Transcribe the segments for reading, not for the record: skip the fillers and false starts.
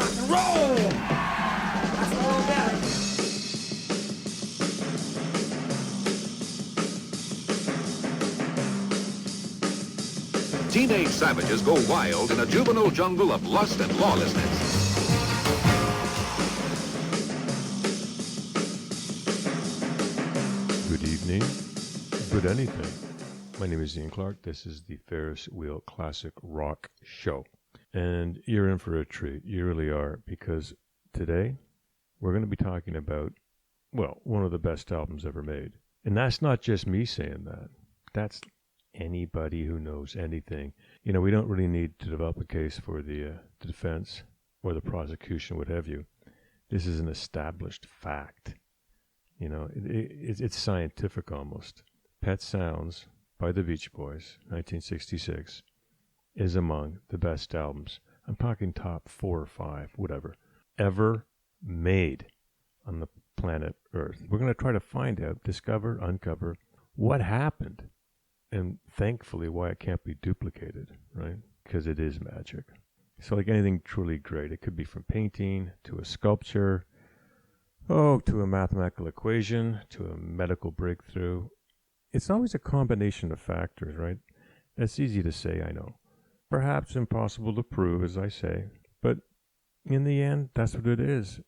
rock and roll. That's all about it. Teenage savages go wild in a juvenile jungle of lust and lawlessness. Good evening, good anything. My name is Ian Clarke. This is the Ferris Wheel Classic Rock Show. And you're in for a treat. You really are, because today we're going to be talking about, well, one of the best albums ever made. And that's not just me saying that. That's anybody who knows anything. You know, we don't really need to develop a case for the defense or the prosecution, what have you. This is an established fact. You know, it's scientific almost. Pet Sounds by the Beach Boys, 1966, is among the best albums. I'm talking top 4 or 5, whatever, ever made on the planet Earth. We're going to try to find out, discover, uncover what happened, and thankfully why it can't be duplicated, right? Because it is magic. So like anything truly great, it could be from painting to a sculpture, to a mathematical equation, to a medical breakthrough. It's always a combination of factors, right? That's easy to say, I know. Perhaps impossible to prove, as I say. But in the end, that's what it is.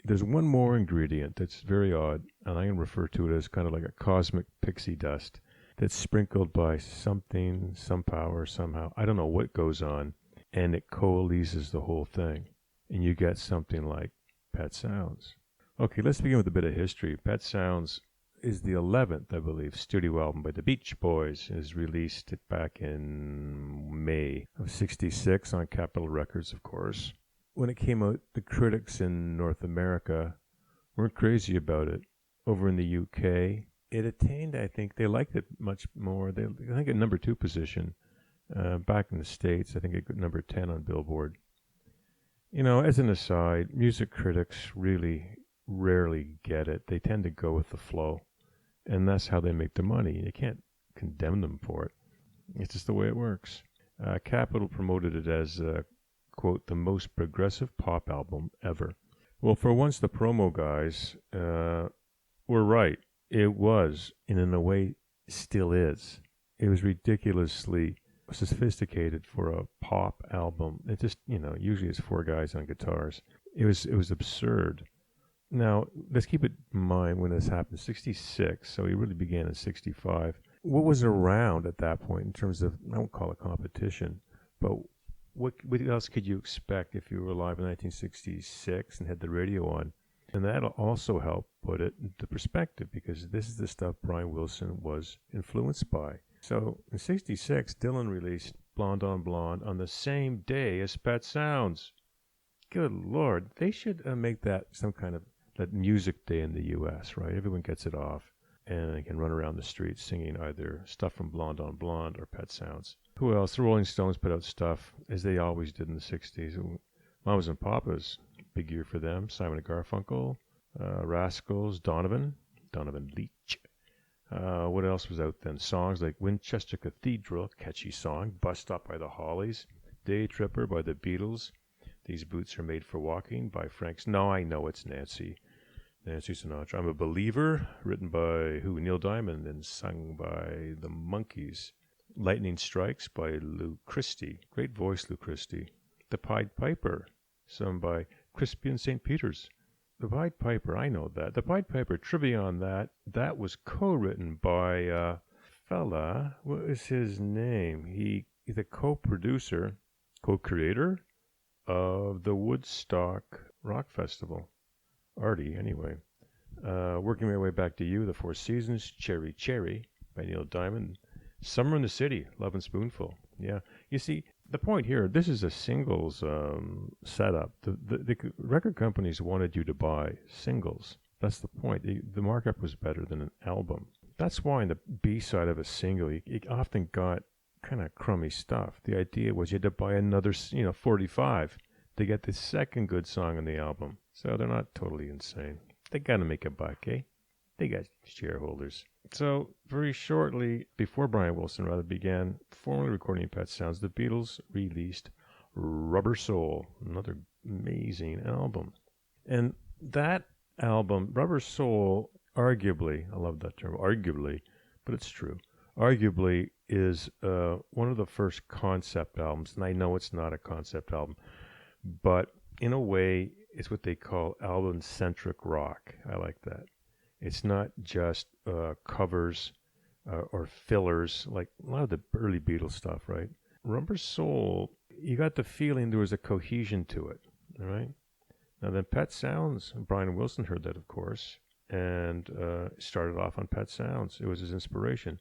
There's one more ingredient that's very odd, and I can refer to it as kind of like a cosmic pixie dust that's sprinkled by something, some power, somehow. I don't know what goes on, and it coalesces the whole thing. And you get something like Pet Sounds. Okay, let's begin with a bit of history. Pet Sounds is the 11th, I believe, studio album by the Beach Boys. It was released back in May of 66 on Capitol Records, of course. When it came out, the critics in North America weren't crazy about it. Over in the UK, it attained, I think, they liked it much more. I think, a number 2 position. Back in the States, I think it got number 10 on Billboard. You know, as an aside, music critics really rarely get it. They tend to go with the flow. And that's how they make the money. You can't condemn them for it. It's just the way it works. Capitol promoted it as, quote, the most progressive pop album ever. Well, for once, the promo guys were right. It was, and in a way, still is. It was ridiculously sophisticated for a pop album. It just, you know, usually it's 4 guys on guitars. It was absurd. Now, let's keep it in mind when this happened, 66, so he really began in 65. What was around at that point in terms of, I won't call it competition, but what else could you expect if you were alive in 1966 and had the radio on? And that'll also help put it into perspective, because this is the stuff Brian Wilson was influenced by. So in 66, Dylan released Blonde on Blonde on the same day as Pet Sounds. Good Lord, they should make that some kind of that music day in the U.S., right? Everyone gets it off, and they can run around the streets singing either stuff from Blonde on Blonde or Pet Sounds. Who else? The Rolling Stones put out stuff, as they always did in the 60s. Mamas and Papas, big year for them. Simon and Garfunkel, Rascals, Donovan Leitch. What else was out then? Songs like Winchester Cathedral, catchy song. Bus Stop by the Hollies. Day Tripper by the Beatles. These Boots Are Made for Walking by Frank. No, I know it's Nancy Sinatra. I'm a Believer, written by who? Neil Diamond, and sung by the Monkees. Lightning Strikes by Lou Christie. Great voice, Lou Christie. The Pied Piper, sung by Crispian St. Peter's. The Pied Piper, I know that. The Pied Piper, trivia on that was co-written by a fella. What is his name? He's a co-producer, co-creator of the Woodstock Rock Festival. Artie, anyway. Working my way back to you, The Four Seasons, Cherry Cherry by Neil Diamond. Summer in the City, Love and Spoonful. Yeah, you see, the point here, this is a singles setup. The record companies wanted you to buy singles. That's the point. The markup was better than an album. That's why in the B-side of a single, you often got kind of crummy stuff. The idea was you had to buy another, 45 to get the second good song on the album. So they're not totally insane. They got to make a buck, eh? They got shareholders. So very shortly before Brian Wilson began formally recording Pet Sounds, the Beatles released Rubber Soul, another amazing album. And that album, Rubber Soul, arguably, I love that term, arguably, but it's true, arguably is one of the first concept albums. And I know it's not a concept album, but in a way, it's what they call album-centric rock. I like that. It's not just covers or fillers like a lot of the early Beatles stuff, right? Rubber Soul, you got the feeling there was a cohesion to it, all right? Now then Pet Sounds, Brian Wilson heard that, of course, and started off on Pet Sounds. It was his inspiration.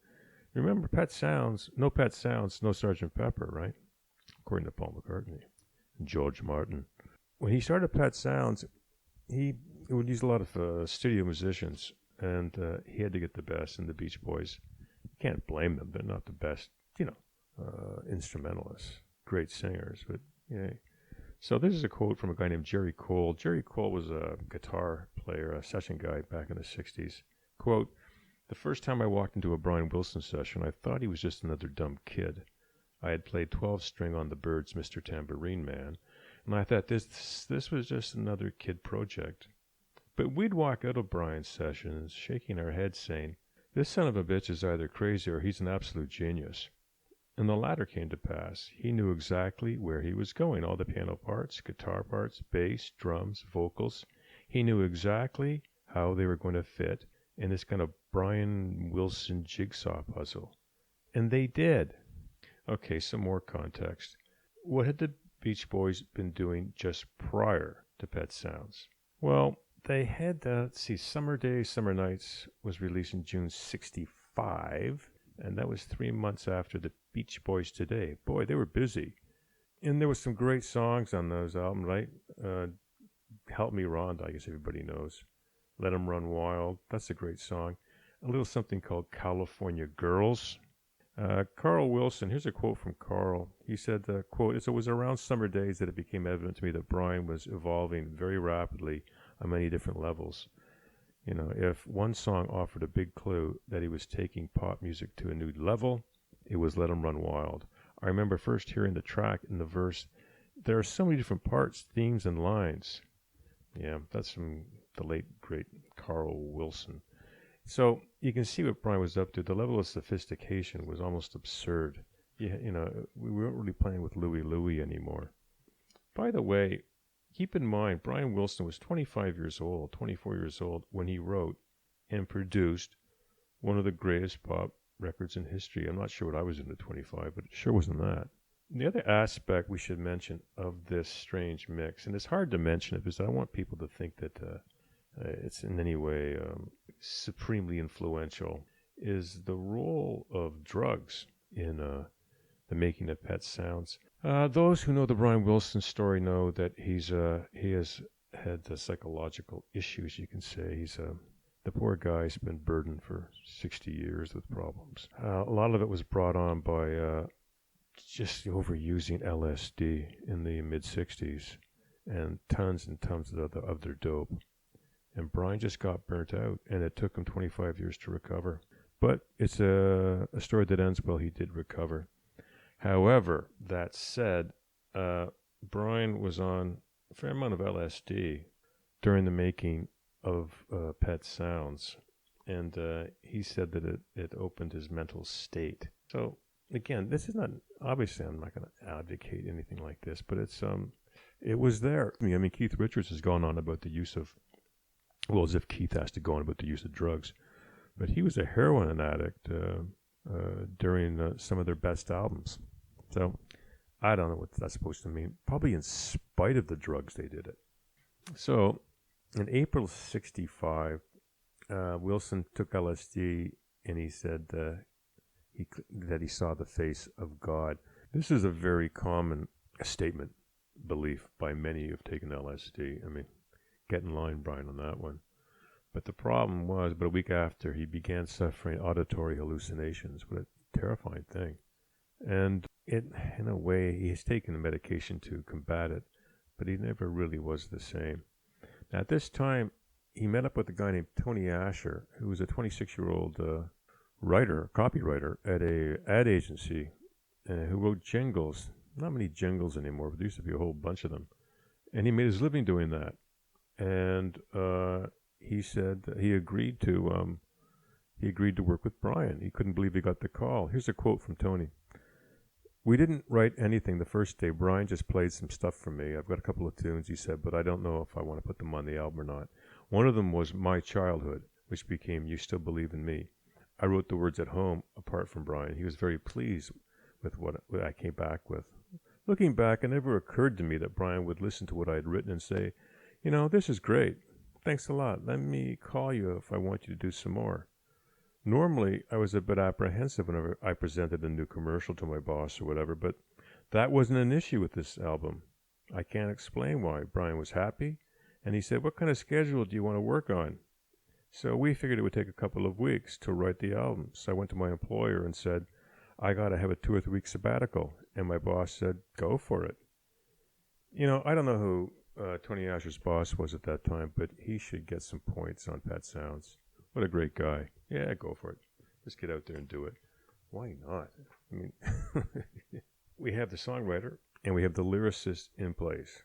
Remember Pet Sounds, no Sgt. Pepper, right? According to Paul McCartney and George Martin. When he started Pet Sounds, he would use a lot of studio musicians, and he had to get the best in the Beach Boys. You can't blame them. They're not the best, instrumentalists, great singers. But yeah. So this is a quote from a guy named Jerry Cole. Jerry Cole was a guitar player, a session guy back in the 60s. Quote, "The first time I walked into a Brian Wilson session, I thought he was just another dumb kid. I had played 12-string on the Byrds' Mr. Tambourine Man, and I thought this was just another kid project. But we'd walk out of Brian's sessions shaking our heads saying, this son of a bitch is either crazy or he's an absolute genius. And the latter came to pass. He knew exactly where he was going, all the piano parts, guitar parts, bass, drums, vocals. He knew exactly how they were going to fit in this kind of Brian Wilson jigsaw puzzle. And they did." Okay, some more context. What had the Beach Boys been doing just prior to Pet Sounds? Well, they had, Summer Days, Summer Nights was released in June 65, and that was 3 months after the Beach Boys Today. Boy, they were busy. And there was some great songs on those albums, right? Help Me Rhonda, I guess everybody knows. Let 'Em Run Wild, that's a great song. A little something called California Girls. Carl Wilson, here's a quote from Carl. He said, quote, "It was around Summer Days that it became evident to me that Brian was evolving very rapidly on many different levels. If one song offered a big clue that he was taking pop music to a new level, it was Let 'Em Run Wild. I remember first hearing the track in the verse. There are so many different parts, themes, and lines." Yeah, that's from the late, great Carl Wilson. So you can see what Brian was up to. The level of sophistication was almost absurd. We weren't really playing with Louie anymore. By the way, keep in mind, Brian Wilson was 24 years old when he wrote and produced one of the greatest pop records in history. I'm not sure what I was into 25, but it sure wasn't that. The other aspect we should mention of this strange mix, and it's hard to mention it because I don't want people to think that it's in any way supremely influential, is the role of drugs in the making of Pet Sounds. Those who know the Brian Wilson story know that he has had psychological issues, you can say. The poor guy's been burdened for 60 years with problems. A lot of it was brought on by just overusing LSD in the mid-60s and tons of their dope. And Brian just got burnt out, and it took him 25 years to recover. But it's a story that ends well. He did recover. However, that said, Brian was on a fair amount of LSD during the making of Pet Sounds, and he said that it opened his mental state. So, again, this is not, obviously I'm not going to advocate anything like this, but it was there. I mean, Keith Richards has gone on about the use of, well, as if Keith has to go on about the use of drugs. But he was a heroin addict during some of their best albums. So I don't know what that's supposed to mean. Probably in spite of the drugs, they did it. So in April 65, Wilson took LSD and he said that he saw the face of God. This is a very common statement, belief by many who've taken LSD. I mean, get in line, Brian, on that one. But the problem was, about a week after, he began suffering auditory hallucinations. What a terrifying thing. And in a way, he's taken the medication to combat it, but he never really was the same. Now, at this time, he met up with a guy named Tony Asher, who was a 26-year-old copywriter at a ad agency, who wrote jingles. Not many jingles anymore, but there used to be a whole bunch of them. and he made his living doing that. And he said that he agreed to work with Brian. He couldn't believe he got the call. Here's a quote from Tony. We didn't write anything the first day. Brian just played some stuff for me. I've got a couple of tunes, he said, but I don't know if I want to put them on the album or not. One of them was My Childhood, which became You Still Believe in Me. I wrote the words at home apart from Brian. He was very pleased with what I came back with. Looking back, it never occurred to me that Brian would listen to what I had written and say, you know, this is great. Thanks a lot. Let me call you if I want you to do some more. Normally, I was a bit apprehensive whenever I presented a new commercial to my boss or whatever, but that wasn't an issue with this album. I can't explain why. Brian was happy, and he said, what kind of schedule do you want to work on? So we figured it would take a couple of weeks to write the album. So I went to my employer and said, I got to have a 2 or 3 week sabbatical. And my boss said, go for it. You know, I don't know who Tony Asher's boss was at that time, but he should get some points on Pet Sounds. What a great guy. Yeah, go for it. Just get out there and do it. Why not? I mean, we have the songwriter and we have the lyricist in place.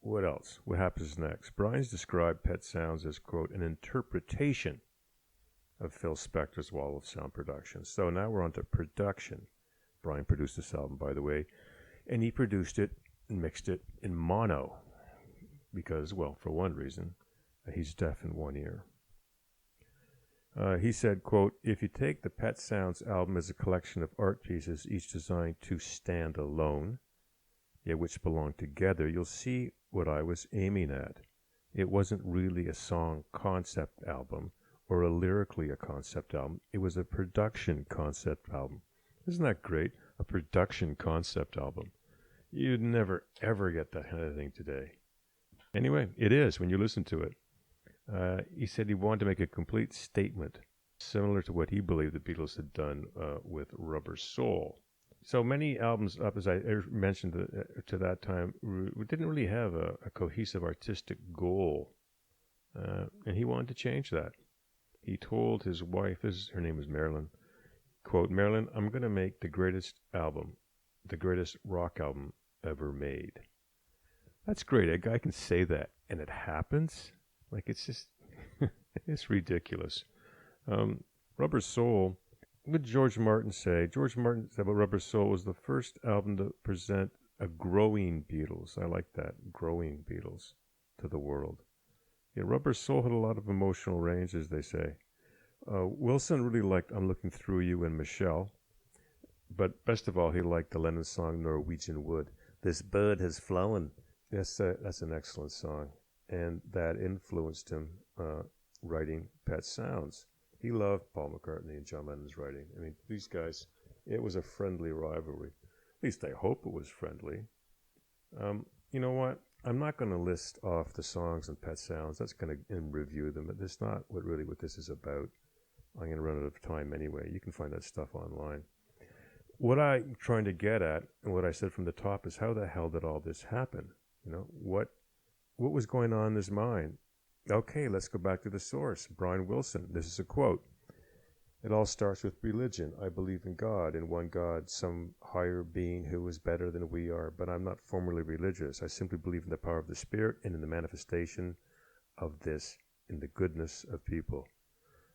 What else? What happens next? Brian's described Pet Sounds as, quote, an interpretation of Phil Spector's Wall of Sound production. So now we're on to production. Brian produced this album, by the way, and he produced it and mixed it in mono because, well, for one reason, he's deaf in one ear. He said, quote, if you take the Pet Sounds album as a collection of art pieces, each designed to stand alone, yet which belong together, you'll see what I was aiming at. It wasn't really a song concept album or a lyrically a concept album. It was a production concept album. Isn't that great? A production concept album. You'd never, ever get that kind of thing today. Anyway, it is when you listen to it. He said he wanted to make a complete statement, similar to what he believed the Beatles had done with Rubber Soul. So many albums up, as I mentioned to that time, didn't really have a cohesive artistic goal. And he wanted to change that. He told his wife, her name is Marilyn, quote, Marilyn, I'm going to make the greatest album, the greatest rock album ever made. That's great. A guy can say that, and it happens. Like, it's just, it's ridiculous. Rubber Soul, what did George Martin say? George Martin said about Rubber Soul was the first album to present a growing Beatles. I like that, growing Beatles to the world. Yeah, Rubber Soul had a lot of emotional range, as they say. Wilson really liked I'm Looking Through You and Michelle. But best of all, he liked the Lennon song Norwegian Wood. This bird has flown. That's an excellent song. And that influenced him writing Pet Sounds. He loved Paul McCartney and John Lennon's writing. I mean, these guys, it was a friendly rivalry. At least I hope it was friendly. You know what? I'm not going to list off the songs and Pet Sounds. That's going to review them. That's not what this is about. I'm going to run out of time anyway. You can find that stuff online. What I'm trying to get at, and what I said from the top, is how the hell did all this happen? You know, what was going on in his mind? Okay, let's go back to the source. Brian Wilson. This is a quote. It all starts with religion. I believe in God, in one God, some higher being who is better than we are, but I'm not formally religious. I simply believe in the power of the Spirit and in the manifestation of this in the goodness of people.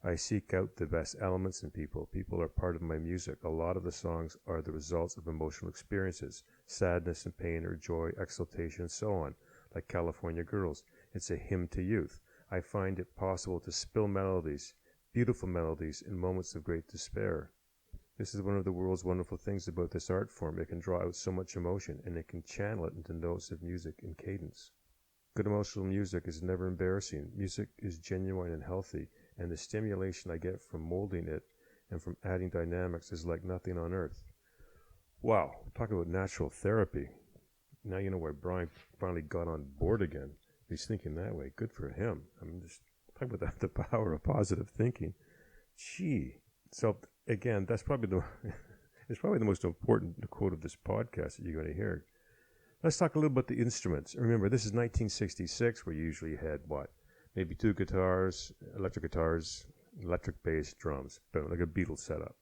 I seek out the best elements in people. People are part of my music. A lot of the songs are the results of emotional experiences, sadness and pain or joy, exultation, and so on, like California Girls. It's a hymn to youth. I find it possible to spill melodies, beautiful melodies, in moments of great despair. This is one of the world's wonderful things about this art form. It can draw out so much emotion, and it can channel it into notes of music and cadence. Good emotional music is never embarrassing. Music is genuine and healthy, and the stimulation I get from molding it and from adding dynamics is like nothing on earth. Wow, talk about natural therapy. Now you know why Brian finally got on board again. He's thinking that way. Good for him. I'm just talking about the power of positive thinking. Gee. So again, that's probably it's probably the most important quote of this podcast that you're going to hear. Let's talk a little about the instruments. Remember, this is 1966, where you usually had what? Maybe two guitars, electric bass, drums, boom, like a Beatles setup.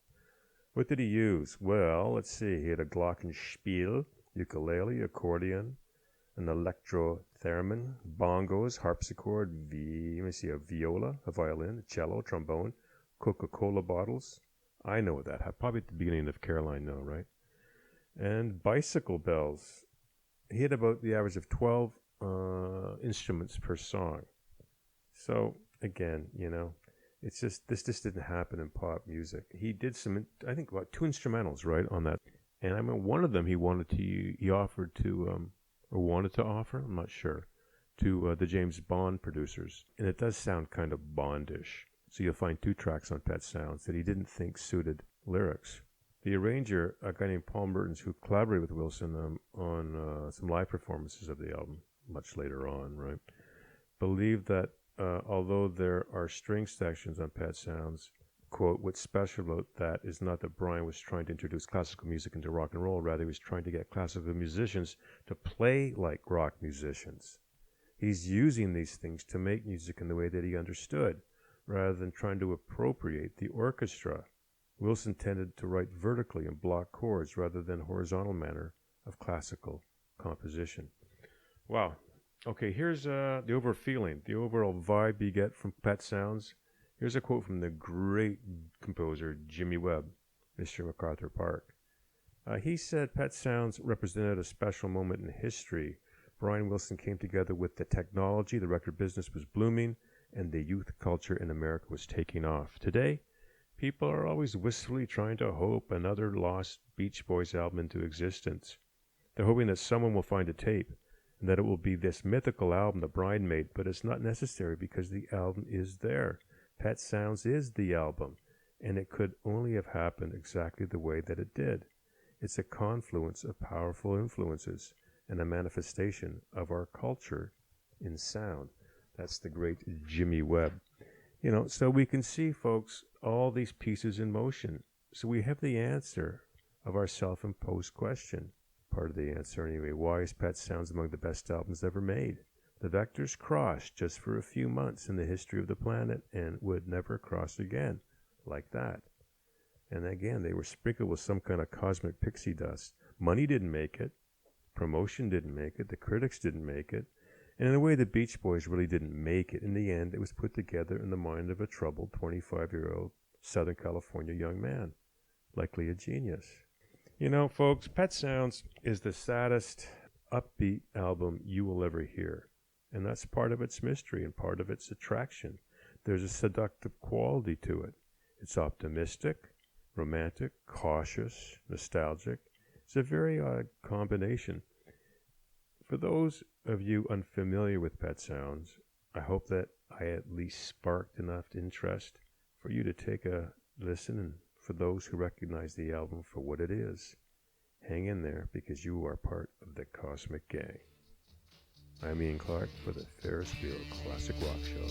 What did he use? Well, let's see. He had a glockenspiel, ukulele, accordion, an electro theremin, bongos, harpsichord, a viola, a violin, a cello, trombone, Coca-Cola bottles. I know that. Probably at the beginning of Caroline, no, right? And bicycle bells. He had about the average of 12 instruments per song. So again, it's just this just didn't happen in pop music. He did some, I think, about 2 instrumentals, right, on that. And I mean, one of them he offered to, or wanted to offer, I'm not sure, to the James Bond producers. And it does sound kind of Bondish. So you'll find 2 tracks on Pet Sounds that he didn't think suited lyrics. The arranger, a guy named Paul Mertens, who collaborated with Wilson on some live performances of the album much later on, right, believed that although there are string sections on Pet Sounds, quote, what's special about that is not that Brian was trying to introduce classical music into rock and roll, rather he was trying to get classical musicians to play like rock musicians. He's using these things to make music in the way that he understood, rather than trying to appropriate the orchestra. Wilson tended to write vertically in block chords rather than horizontal manner of classical composition. Wow. Okay, here's the overall feeling, the overall vibe you get from Pet Sounds. Here's a quote from the great composer Jimmy Webb, Mr. MacArthur Park. He said Pet Sounds represented a special moment in history. Brian Wilson came together with the technology, the record business was blooming, and the youth culture in America was taking off. Today, people are always wistfully trying to hope another lost Beach Boys album into existence. They're hoping that someone will find a tape and that it will be this mythical album that Brian made, but it's not necessary because the album is there. Pet Sounds is the album, and it could only have happened exactly the way that it did. It's a confluence of powerful influences and a manifestation of our culture in sound. That's the great Jimmy Webb. So we can see, folks, all these pieces in motion. So we have the answer of our self-imposed question. Part of the answer anyway. Why is Pet Sounds among the best albums ever made? The vectors crossed just for a few months in the history of the planet and would never cross again like that. And again, they were sprinkled with some kind of cosmic pixie dust. Money didn't make it. Promotion didn't make it. The critics didn't make it. And in a way, the Beach Boys really didn't make it. In the end, it was put together in the mind of a troubled 25-year-old Southern California young man, likely a genius. Folks, Pet Sounds is the saddest, upbeat album you will ever hear. And that's part of its mystery and part of its attraction. There's a seductive quality to it. It's optimistic, romantic, cautious, nostalgic. It's a very odd combination. For those of you unfamiliar with Pet Sounds, I hope that I at least sparked enough interest for you to take a listen, and for those who recognize the album for what it is, hang in there because you are part of the Cosmic Gang. I'm Ian Clarke for the Ferris Wheel Classic Rock Show.